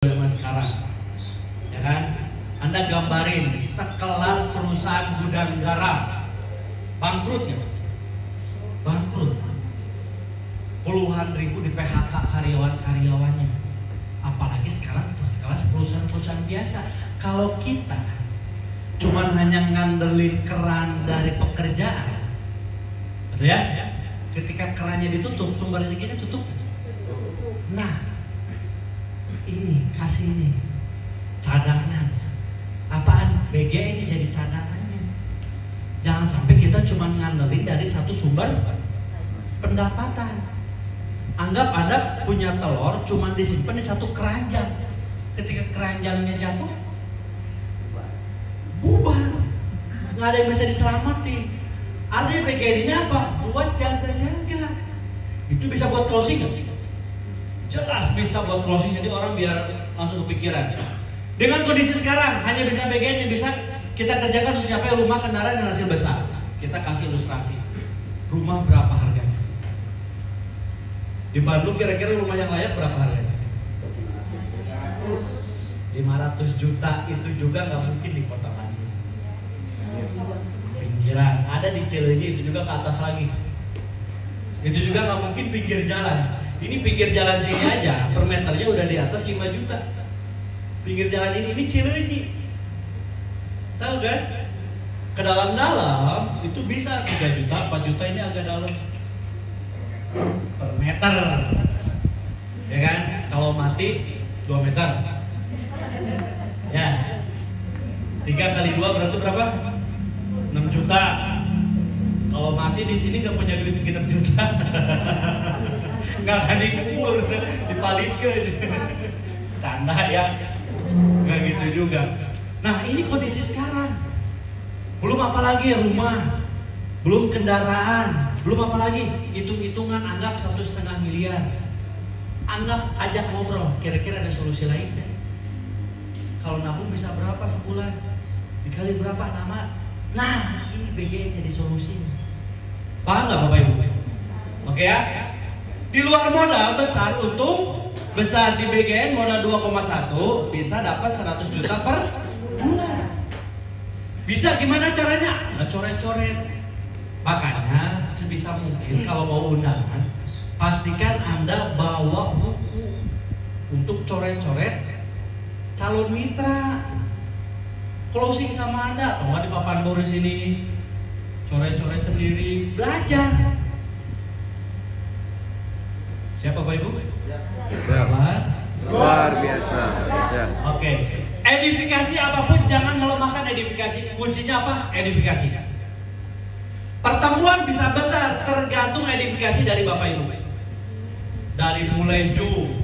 zaman sekarang, ya kan? Anda gambarin sekelas perusahaan gudang garam bangkrut ya, bangkrut, puluhan ribu di PHK karyawannya. Apalagi sekarang sekelas perusahaan-perusahaan biasa. Kalau kita cuman hanya ngandelin keran dari pekerjaan, ya, ketika kerannya ditutup, sumber rezekinya tutup. Nah, ini kasih nih cadangan. Apaan? BGN ini jadi cadangannya. Jangan sampai kita cuma ngandelin dari satu sumber pendapatan. Anggap Anda punya telur cuma disimpan di satu keranjang. Ketika keranjangnya jatuh, bubar, nggak ada yang bisa diselamatin. Artinya BGN ini apa? Buat jaga-jaga. Itu bisa buat closing nggak sih? Jelas bisa buat closing, jadi orang biar langsung kepikiran. Dengan kondisi sekarang hanya bisa BGN yang bisa kita kerjakan untuk capai rumah, kendaraan, dan hasil besar. Kita kasih ilustrasi. Rumah berapa harganya? Di Bandung kira-kira rumah yang layak berapa harganya? 500 juta. Itu juga nggak mungkin di kota Bandung. Pinggiran, ada di Cileunyi, itu juga ke atas lagi. Itu juga nggak mungkin pinggir jalan. Ini pinggir jalan sini aja, per meternya udah di atas 5 juta. Pinggir jalan ini Cileunyi. Tahu kan? Ke dalam-dalam itu bisa 3 juta, 4 juta, ini agak dalam. Per meter. Ya kan? Kalau mati 2 meter. Ya. 3 kali 2 berarti berapa? 6 juta. Kalau mati di sini gak punya duit 6 juta. Nggak akan dikubur, dipalitkan. Canda ya, nggak gitu juga. Nah, ini kondisi sekarang. Belum apalagi rumah, belum kendaraan, belum apalagi hitung-hitungan, anggap 1,5 miliar. Anggap ajak ngobrol, kira-kira ada solusi lain deh. Kalau nabung bisa berapa sebulan? Dikali berapa nama? Nah, ini BGN jadi solusinya. Paham nggak Bapak Ibu? Oke ya? Di luar modal besar, untung besar di BGN modal 2,1 bisa dapat 100 juta per bulan. Bisa gimana caranya? Nah, coret-coret. Makanya sebisa mungkin kalau mau undangan, pastikan Anda bawa buku untuk coret-coret calon mitra. Closing sama Anda, atau nggak di papan boris ini, coret-coret sendiri, belajar. Siapa Bapak Ibu? Luar biasa. Oke. Edifikasi apapun jangan melemahkan edifikasi. Kuncinya apa? Edifikasi. Pertemuan bisa besar tergantung edifikasi dari Bapak Ibu. Dari mulai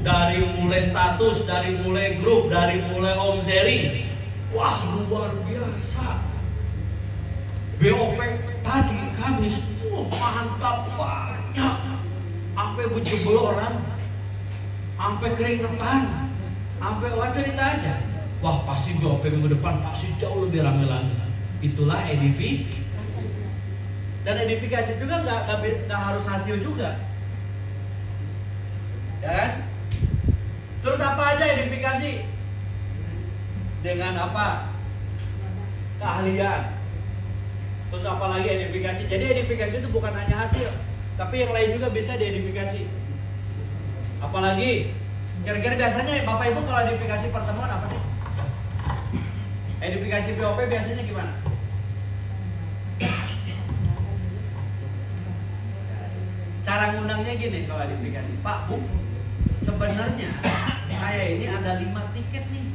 dari mulai status, dari mulai grup, dari mulai home sharing. Wah, luar biasa. BOP tadi Kamis, mantap banyak. Sampai bujebel orang, sampai keringetan, sampai cerita aja. Wah, pasti BOP minggu depan pasti jauh lebih ramai lagi. Itulah edifikasi. Dan edifikasi juga nggak harus hasil juga, ya kan? Terus apa aja edifikasi? Dengan apa? Keahlian. Terus apa lagi edifikasi? Jadi edifikasi itu bukan hanya hasil, tapi yang lain juga bisa diedifikasi. Apalagi kira-kira biasanya Bapak Ibu kalau edifikasi pertemuan apa sih? Edifikasi BOP biasanya gimana? Cara ngundangnya gini kalau edifikasi. Pak Bu, sebenarnya saya ini ada 5 tiket nih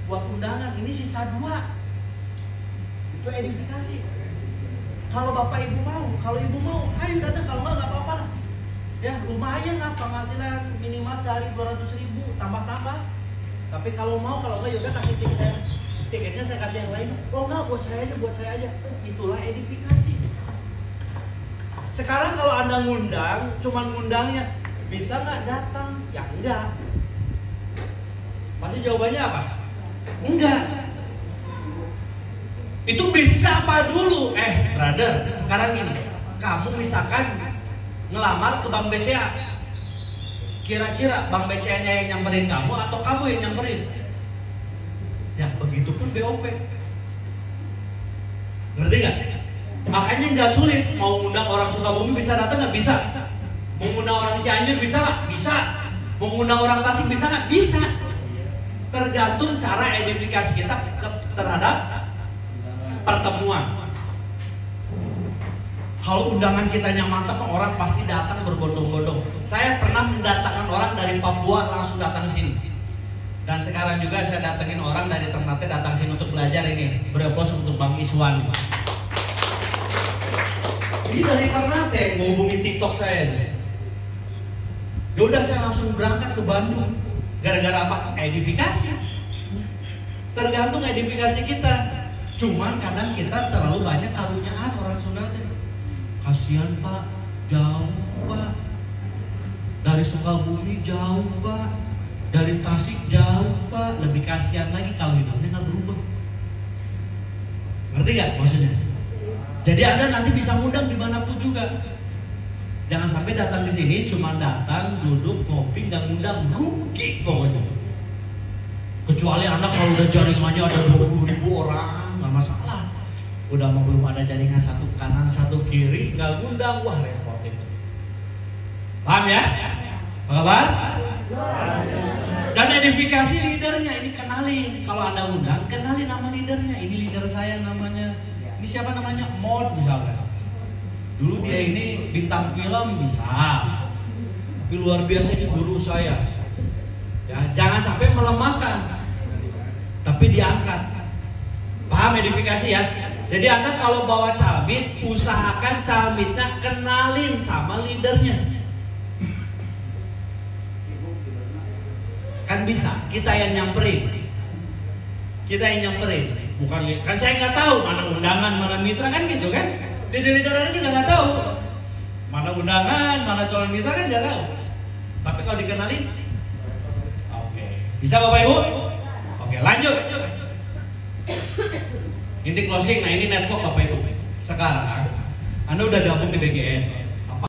buat undangan, ini sisa 2. Itu edifikasi. Kalau Bapak Ibu mau, kalau Ibu mau, ayo datang. Kalau nggak apa-apa lah. Ya lumayan lah penghasilan minimal sehari 200.000 tambah-tambah. Tapi kalau mau, kalau nggak yaudah kasih tiket saya. Tiketnya saya kasih yang lain. Oh nggak, buat saya aja. Itulah edifikasi. Sekarang kalau Anda ngundang, cuman ngundangnya, bisa nggak datang? Ya enggak. Masih jawabannya apa? Enggak. Itu bisa apa dulu? Brother, sekarang gini, kamu misalkan ngelamar ke Bank BCA, Kira-kira Bank BCN-nya yang nyamperin kamu atau kamu yang nyamperin? Ya begitupun BOP. Ngerti nggak? Makanya nggak sulit. Mau undang orang Sukabumi bisa datang nggak? Bisa. Mau undang orang Cianjur bisa nggak? Bisa. Mau undang orang Tasik bisa nggak? Bisa. Tergantung cara edifikasi kita terhadap pertemuan. Kalau undangan kitanya mantap, orang pasti datang berbondong-bondong. Saya pernah mendatangkan orang dari Papua langsung datang sini. Dan sekarang juga saya datangin orang dari Ternate datang sini untuk belajar ini. Berepos untuk Bang Iswan. Ini dari Ternate ngehubungi TikTok saya. Yaudah saya langsung berangkat ke Bandung. Gara-gara apa? Edifikasi. Tergantung edifikasi kita. Cuman kadang kita terlalu banyak karunyaan orang Sunda. Kasihan Pak, jauh Pak. Dari Sukabumi jauh Pak. Dari Tasik jauh Pak. Lebih kasihan lagi kalau hidupnya nggak berubah. Ngerti nggak maksudnya? Jadi Anda nanti bisa ngundang dimanapun juga. Jangan sampai datang di sini cuma datang, duduk, ngopi, nggak ngundang, rugi pokoknya. Kecuali Anda kalau udah jaringannya ada 20.000 orang, nggak masalah. Udah mau belum ada jaringan satu kanan satu kiri, nggak ngundang, wah repot itu. Paham ya? Apa kabar? Dan edifikasi leadernya ini kenalin. Kalau Anda undang, kenalin nama leadernya. Ini leader saya namanya. Ini siapa namanya? Mod misalnya. Dulu dia ini bintang film bisa, tapi luar biasa ini guru saya. Ya, jangan sampai melemahkan, tapi diangkat. Paham edifikasi ya? Jadi Anda kalau bawa calmit, usahakan calmitnya kenalin sama leadernya. Kan bisa, kita yang nyamperin. Kita yang nyamperin. Bukan, kan saya nggak tahu mana undangan, mana mitra kan gitu kan? Leader-leader juga nggak tahu mana undangan, mana calon mitra kan nggak tahu. Tapi kalau dikenalin, oke. Bisa Bapak Ibu? Oke, lanjut. Ini closing. Nah ini network Bapak Ibu. Sekarang Anda udah gabung di BGN.